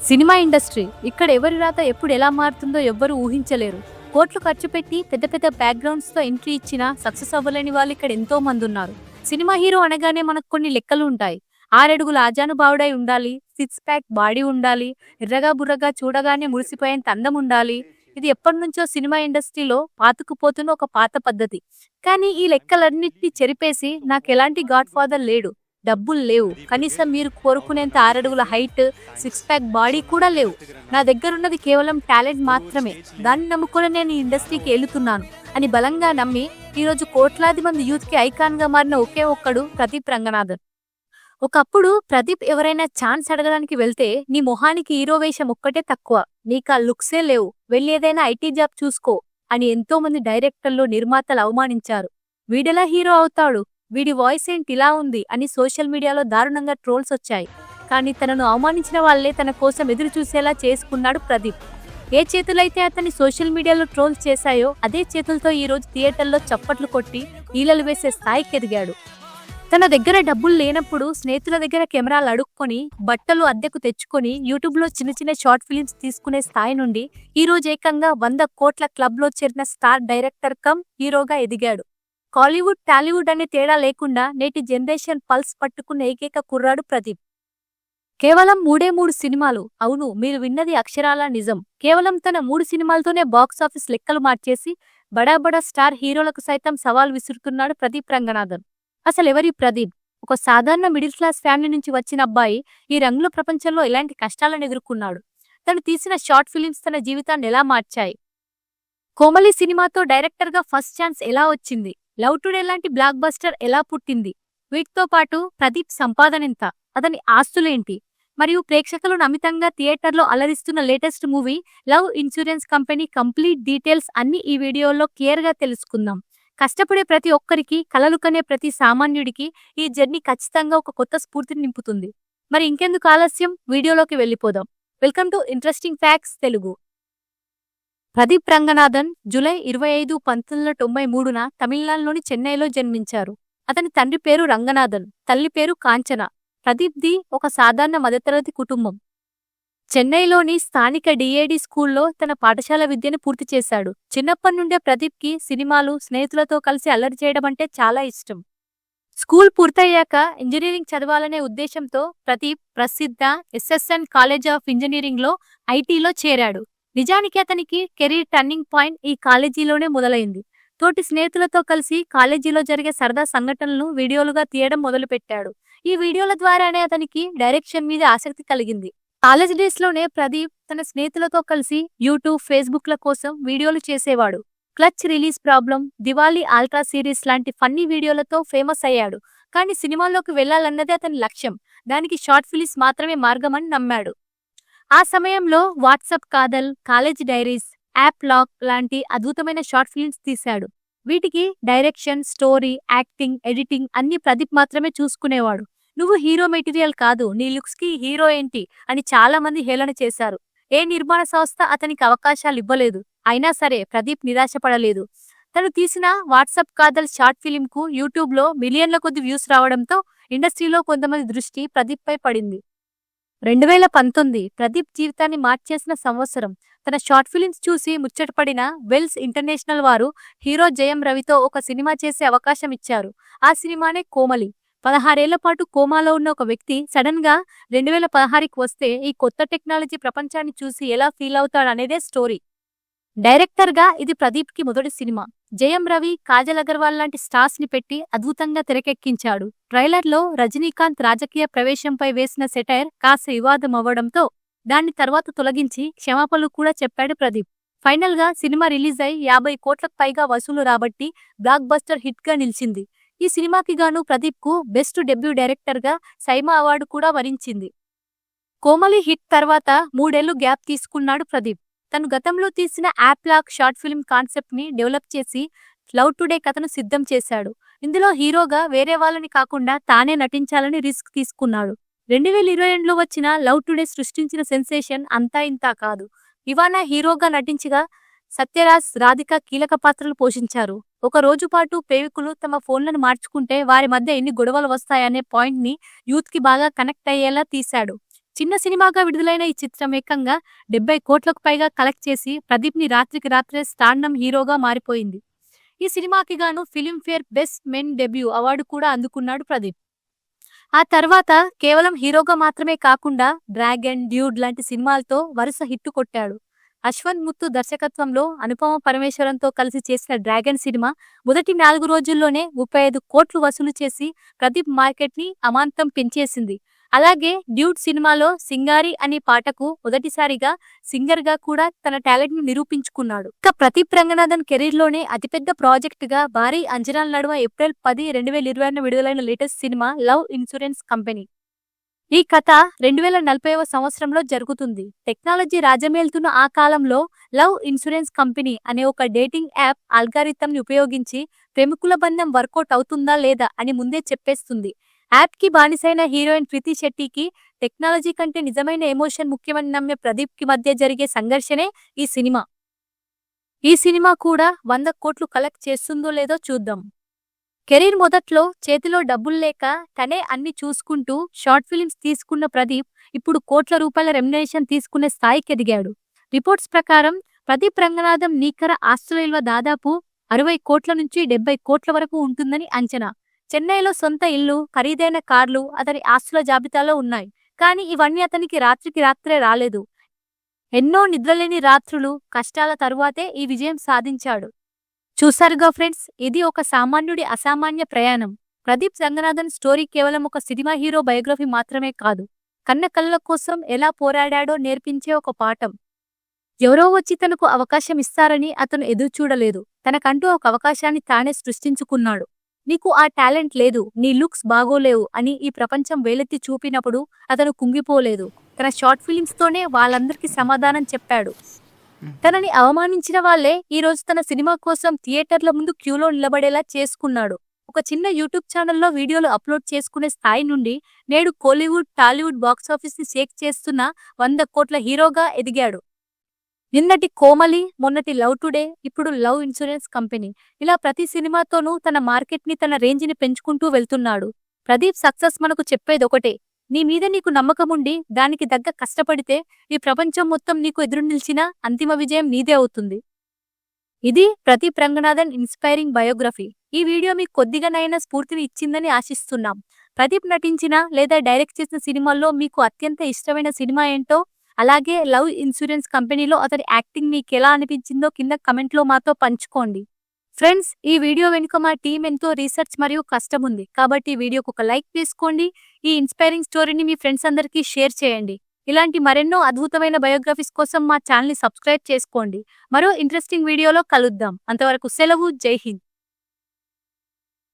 Cinema industry ఇక్కడ ఎవరి రాత ఎప్పుడు ఎలా మారుతుందో ఎవ్వరూ ఊహించలేరు. కోట్లు ఖర్చు పెట్టి పెద్ద పెద్ద బ్యాక్గ్రౌండ్స్ తో ఎంట్రీ ఇచ్చినా సక్సెస్ అవ్వలేని వాళ్ళు ఇక్కడ ఎంతో మంది ఉన్నారు. సినిమా హీరో అనగానే మనకు కొన్ని లెక్కలు ఉంటాయి. 6 అడుగుల ఆజానుబావుడై ఉండాలి, 6 ప్యాక్ బాడీ ఉండాలి, ఎర్రగా బుర్రగా చూడగానే మురిసిపోయేంత అందం ఉండాలి. ఇది ఎప్పటినుంచో సినిమా ఇండస్ట్రీలో పాతుకుపోతున్న ఒక పాత పద్ధతి. కానీ ఈ లెక్కలన్నిటిని చెరిపేసి నాకు ఎలాంటి గాడ్ ఫాదర్ లేడు, డబ్బులు లేవు, కనీసం మీరు కోరుకునేంత 6 అడుగుల హైట్, 6 ప్యాక్ బాడీ కూడా లేవు. నా దగ్గరున్నది కేవలం టాలెంట్ మాత్రమే. దాన్ని నమ్ముకొని నేను ఈ ఇండస్ట్రీకి వెళ్తున్నాను అని బలంగా నమ్మి ఈరోజు కోట్లాది మంది యూత్ కి ఐకాన్ గా మారిన ఒకే ఒక్కడు ప్రదీప్ రంగనాథన్. ఒకప్పుడు ప్రదీప్ ఎవరైనా ఛాన్స్ అడగడానికి వెళ్తే నీ మొహానికి హీరో వేషం ఒక్కటే తక్కువ, నీకా లుక్సే లేవు, వెళ్ళి ఏదైనా ఐటీ జాబ్ చూసుకో అని ఎంతో మంది డైరెక్టర్లు, నిర్మాతలు అవమానించారు. వీడెలా హీరో అవుతాడు, వీడి వాయిస్ ఏంటి ఇలా ఉంది అని సోషల్ మీడియాలో దారుణంగా ట్రోల్స్ వచ్చాయి. కానీ తనను అవమానించిన వాళ్లే తన కోసం ఎదురు చూసేలా చేసుకున్నాడు ప్రదీప్. ఏ చేతులైతే అతన్ని సోషల్ మీడియాలో ట్రోల్స్ చేశాయో అదే చేతులతో ఈ రోజు థియేటర్లో చప్పట్లు కొట్టి ఈలలు వేసే స్థాయికి ఎదిగాడు. తన దగ్గర డబ్బులు లేనప్పుడు స్నేహితుల దగ్గర కెమెరాలు అడుక్కొని, బట్టలు అద్దెకు తెచ్చుకొని యూట్యూబ్లో చిన్న చిన్న షార్ట్ ఫిలిమ్స్ తీసుకునే స్థాయి నుండి ఈ రోజు ఏకంగా 100 కోట్ల క్లబ్లో చేరిన స్టార్ డైరెక్టర్ కమ్ హీరోగా ఎదిగాడు. కాలీవుడ్, టాలీవుడ్ అనే తేడా లేకుండా నేటి జనరేషన్ పల్స్ పట్టుకున్న ఏకైక కుర్రాడు ప్రదీప్. కేవలం 3 సినిమాలు, అవును మీరు విన్నది అక్షరాల నిజం. కేవలం తన 3 సినిమాలతోనే బాక్సాఫీస్ లెక్కలు మార్చేసి బడా స్టార్ హీరోలకు సైతం సవాల్ విసురుతున్నాడు ప్రదీప్ రంగనాథన్. అసలెవరి ప్రదీప్? ఒక సాధారణ మిడిల్ క్లాస్ ఫ్యామిలీ నుంచి వచ్చిన అబ్బాయి ఈ రంగుల ప్రపంచంలో ఎలాంటి కష్టాలను ఎదుర్కొన్నాడు? తను తీసిన షార్ట్ ఫిలిమ్స్ తన జీవితాన్ని ఎలా మార్చాయి? కోమలి సినిమాతో డైరెక్టర్గా ఫస్ట్ ఛాన్స్ ఎలా వచ్చింది? లవ్ టుడే లాంటి బ్లాక్ బస్టర్ ఎలా పుట్టింది? వీటితో పాటు ప్రదీప్ సంపాదనెంత, అతని ఆస్తులేంటి, మరియు ప్రేక్షకులను అమితంగా థియేటర్లో అలరిస్తున్న latest movie Love Insurance Company complete details అన్ని ఈ వీడియోలో క్లియర్గా తెలుసుకుందాం. కష్టపడే ప్రతి ఒక్కరికి, కలలు కనే ప్రతి సామాన్యుడికి ఈ జర్నీ ఖచ్చితంగా ఒక కొత్త స్ఫూర్తిని నింపుతుంది. మరి ఇంకెందుకు ఆలస్యం, వీడియోలోకి వెళ్ళిపోదాం. Welcome to interesting facts Telugu. Pradeep Ranganathan July 25, 1993న తమిళనాడులోని చెన్నైలో జన్మించారు. అతని తండ్రి పేరు రంగనాథన్, తల్లి పేరు కాంచన. ప్రదీప్ది ఒక సాధారణ మధ్యతరగతి కుటుంబం. చెన్నైలోని స్థానిక డిఏడి స్కూల్లో తన పాఠశాల విద్యను పూర్తి చేశాడు. చిన్నప్పటి నుండే ప్రదీప్కి సినిమాలు, స్నేహితులతో కలిసి అల్లరి చేయడం అంటే చాలా ఇష్టం. స్కూల్ పూర్తయ్యాక ఇంజనీరింగ్ చదవాలనే ఉద్దేశంతో ప్రదీప్ ప్రసిద్ధ ఎస్ఎస్ఎన్ కాలేజ్ ఆఫ్ ఇంజనీరింగ్లో ఐటీలో చేరాడు. నిజానికి అతనికి కెరీర్ టర్నింగ్ పాయింట్ ఈ కాలేజీలోనే మొదలైంది. తోటి స్నేహితులతో కలిసి కాలేజీలో జరిగే సరదా సంఘటనలను వీడియోలుగా తీయడం మొదలుపెట్టాడు. ఈ వీడియోల ద్వారానే అతనికి డైరెక్షన్ మీద ఆసక్తి కలిగింది. కాలేజ్ డేస్ లోనే ప్రదీప్ తన స్నేహితులతో కలిసి యూట్యూబ్, ఫేస్బుక్ల కోసం వీడియోలు చేసేవాడు. Clutch release problem, Diwali ultra series లాంటి ఫన్నీ వీడియోలతో ఫేమస్ అయ్యాడు. కానీ సినిమాల్లోకి వెళ్లాలన్నదే అతని లక్ష్యం. దానికి షార్ట్ ఫిలిమ్స్ మాత్రమే మార్గమని నమ్మాడు. ఆ సమయంలో WhatsApp Kadhal, College Diaries, App Lock లాంటి అద్భుతమైన షార్ట్ ఫిలిమ్స్ తీశాడు. వీటికి డైరెక్షన్, స్టోరీ, యాక్టింగ్, ఎడిటింగ్ అన్ని ప్రదీప్ మాత్రమే చూసుకునేవాడు. నువ్వు హీరో మెటీరియల్ కాదు, నీ లుక్స్ కి హీరో ఏంటి అని చాలా మంది హేళన చేశారు. ఏ నిర్మాణ సంస్థ అతనికి అవకాశాలు ఇవ్వలేదు. అయినా సరే ప్రదీప్ నిరాశపడలేదు. తను తీసిన వాట్సాప్ కాదల్ షార్ట్ ఫిలిం కు యూట్యూబ్ లో మిలియన్ల కొద్ది వ్యూస్ రావడంతో ఇండస్ట్రీలో కొంతమంది దృష్టి ప్రదీప్ పై పడింది. 2019 ప్రదీప్ జీవితాన్ని మార్చేసిన సంవత్సరం. తన షార్ట్ ఫిలిమ్స్ చూసి ముచ్చటపడిన వెల్స్ ఇంటర్నేషనల్ వారు హీరో జయం రవితో ఒక సినిమా చేసే అవకాశం ఇచ్చారు. ఆ సినిమానే కోమలి. 16 ఏళ్ల పాటు కోమాలో ఉన్న ఒక వ్యక్తి సడన్ గా 2016కి వస్తే ఈ కొత్త టెక్నాలజీ ప్రపంచాన్ని చూసి ఎలా ఫీల్ అవుతాడనేదే స్టోరీ. డైరెక్టర్ గా ఇది ప్రదీప్ కి మొదటి సినిమా. జయం రవి, కాజల్ అగర్వాల్ లాంటి స్టార్స్ ని పెట్టి అద్భుతంగా తెరకెక్కించాడు. ట్రైలర్ లో రజనీకాంత్ రాజకీయ ప్రవేశంపై వేసిన సెటైర్ కాస్త వివాదం అవ్వడంతో దాన్ని తర్వాత తొలగించి క్షమాపణలు కూడా చెప్పాడు ప్రదీప్. ఫైనల్ గా సినిమా రిలీజ్ అయి 50 కోట్లకు పైగా వసూలు రాబట్టి బ్లాక్ బస్టర్ హిట్ గా నిలిచింది. ఈ సినిమాకి గాను ప్రదీప్ కు బెస్ట్ డెబ్యూ డైరెక్టర్ గా సైమా అవార్డు కూడా వరించింది. కోమలి హిట్ తర్వాత 3 ఏళ్లు గ్యాప్ తీసుకున్నాడు ప్రదీప్. తను గతంలో తీసిన app lock short film concept ని డెవలప్ చేసి లవ్ టుడే కథను సిద్ధం చేశాడు. ఇందులో హీరోగా వేరే వాళ్ళని కాకుండా తానే నటించాలని రిస్క్ తీసుకున్నాడు. 2022లో వచ్చిన లవ్ టుడే సృష్టించిన సెన్సేషన్ అంతా ఇంతా కాదు. ఇవానా హీరోగా నటించగా సత్యరాజ్, రాధిక కీలక పాత్రలు పోషించారు. ఒక రోజు పాటు ప్రేమికులు తమ ఫోన్లను మార్చుకుంటే వారి మధ్య ఎన్ని గొడవలు వస్తాయనే పాయింట్ ని యూత్ కి బాగా కనెక్ట్ అయ్యేలా తీశాడు. చిన్న సినిమాగా విడుదలైన ఈ చిత్రం ఏకంగా 70 కోట్లకు పైగా కలెక్ట్ చేసి ప్రదీప్ ని రాత్రికి రాత్రే స్టార్డమ్ హీరోగా మారిపోయింది. ఈ సినిమాకి గాను Filmfare best men debut award కూడా అందుకున్నాడు ప్రదీప్. ఆ తర్వాత కేవలం హీరోగా మాత్రమే కాకుండా డ్రాగన్, డ్యూడ్ లాంటి సినిమాలతో వరుస హిట్టు కొట్టాడు. అశ్వంత్ ముత్తు దర్శకత్వంలో అనుపమ పరమేశ్వరన్‌తో కలిసి చేసిన డ్రాగన్ సినిమా మొదటి 4 రోజుల్లోనే 35 కోట్లు వసూలు చేసి ప్రదీప్ మార్కెట్‌ని అమాంతం పెంచేసింది. అలాగే డ్యూడ్ సినిమాలో సింగారి అనే పాటకు మొదటిసారిగా సింగర్‌గా కూడా తన టాలెంట్‌ని నిరూపించుకున్నాడు. ఇక ప్రదీప్ రంగనాథన్ కెరీర్‌లోనే అతిపెద్ద ప్రాజెక్ట్‌గా భారీ అంచనాల నడుమ ఏప్రిల్ 10, 2020 విడుదలైన latest cinema love Insurance company. ఈ కథ 2040వ సంవత్సరంలో జరుగుతుంది. టెక్నాలజీ రాజ్యమేలుతున్న ఆ కాలంలో లవ్ ఇన్సూరెన్స్ కంపెనీ అనే ఒక డేటింగ్ యాప్ అల్గారిథంని ఉపయోగించి ప్రేమికుల బంధం వర్కౌట్ అవుతుందా లేదా అని ముందే చెప్పేస్తుంది. యాప్‌కి బానిసైన హీరోయిన్ ప్రీతి శెట్టికి టెక్నాలజీ కంటే నిజమైన ఎమోషన్ ముఖ్యమని నమ్మే ప్రదీప్‌కి మధ్య జరిగే సంఘర్షణే ఈ సినిమా. ఈ సినిమా కూడా 100 కోట్లు కలెక్ట్ చేస్తుందో లేదో చూద్దాం. కెరీర్ మొదట్లో చేతిలో డబ్బులు లేక తనే అన్ని చూసుకుంటూ షార్ట్ ఫిల్మ్స్ తీసుకున్న ప్రదీప్ ఇప్పుడు కోట్ల రూపాయల రెమ్యునరేషన్ తీసుకునే స్థాయికి ఎదిగాడు. రిపోర్ట్స్ ప్రకారం ప్రదీప్ రంగనాథన్ నికర ఆస్తుల విలువ దాదాపు 60 కోట్ల నుంచి 70 కోట్ల వరకు ఉంటుందని అంచనా. చెన్నైలో సొంత ఇల్లు, ఖరీదైన కార్లు అతని ఆస్తుల జాబితాలో ఉన్నాయి. కానీ ఇవన్నీ అతనికి రాత్రికి రాత్రే రాలేదు. ఎన్నో నిద్రలేని రాత్రులు, కష్టాల తరువాతే ఈ విజయం సాధించాడు. చూసారుగా ఫ్రెండ్స్, ఇది ఒక సామాన్యుడి అసామాన్య ప్రయాణం. ప్రదీప్ రంగనాథన్ స్టోరీ కేవలం ఒక సినిమా హీరో బయోగ్రఫీ మాత్రమే కాదు, కన్న కలల కోసం ఎలా పోరాడాడో నేర్పించే ఒక పాఠం. ఎవరో వచ్చి తనకు అవకాశం ఇస్తారని అతను ఎదురుచూడలేదు. తనకంటూ ఒక అవకాశాన్ని తానే సృష్టించుకున్నాడు. నీకు ఆ టాలెంట్ లేదు, నీ లుక్స్ బాగోలేవు అని ఈ ప్రపంచం వేలెత్తి చూపినప్పుడు అతను కుంగిపోలేదు. తన షార్ట్ ఫిలిమ్స్తోనే వాళ్ళందరికీ సమాధానం చెప్పాడు. తనని అవమానించిన వాళ్ళే ఈ రోజు తన సినిమా కోసం థియేటర్ల ముందు క్యూలో నిలబడేలా చేసుకున్నాడు. ఒక చిన్న యూట్యూబ్ ఛానల్లో వీడియోలు అప్లోడ్ చేసుకునే స్థాయి నుండి నేడు కోలీవుడ్, టాలీవుడ్ బాక్సాఫీస్ని షేక్ చేస్తున్న 100 కోట్ల హీరోగా ఎదిగాడు. నిన్నటి కోమలి, మొన్నటి లవ్ టుడే, ఇప్పుడు లవ్ ఇన్సూరెన్స్ కంపెనీ. ఇలా ప్రతి సినిమాతోనూ తన మార్కెట్ని, తన రేంజ్ని పెంచుకుంటూ వెళ్తున్నాడు. ప్రదీప్ సక్సెస్ మనకు చెప్పేదొకటే, నీ మీద నీకు నమ్మకముండి దానికి దగ్గ కష్టపడితే ఈ ప్రపంచం మొత్తం నీకు ఎదురు నిలిచినా అంతిమ విజయం నీదే అవుతుంది. ఇది ప్రదీప్ రంగనాథన్ ఇన్స్పైరింగ్ బయోగ్రఫీ. ఈ వీడియో మీకు కొద్దిగానైనా స్ఫూర్తిని ఇచ్చిందని ఆశిస్తున్నాం. ప్రదీప్ నటించిన లేదా డైరెక్ట్ చేసిన సినిమాల్లో మీకు అత్యంత ఇష్టమైన సినిమా ఏంటో, అలాగే లవ్ ఇన్సూరెన్స్ కంపెనీలో అతని యాక్టింగ్ మీకు ఎలా అనిపించిందో కింద కమెంట్లో మాతో పంచుకోండి. ఫ్రెండ్స్, ఈ వీడియో వెనుక మా టీం ఎంతో రీసెర్చ్ మరియు కష్టం ఉంది. కాబట్టి ఈ వీడియోకు ఒక లైక్ వేసుకోండి. ఈ ఇన్స్పైరింగ్ స్టోరీని మీ ఫ్రెండ్స్ అందరికీ షేర్ చేయండి. ఇలాంటి మరెన్నో అద్భుతమైన బయోగ్రఫీస్ కోసం మా ఛానల్ని సబ్స్క్రైబ్ చేసుకోండి. మరో ఇంట్రెస్టింగ్ వీడియోలో కలుద్దాం. అంతవరకు సెలవు. జై హింద్.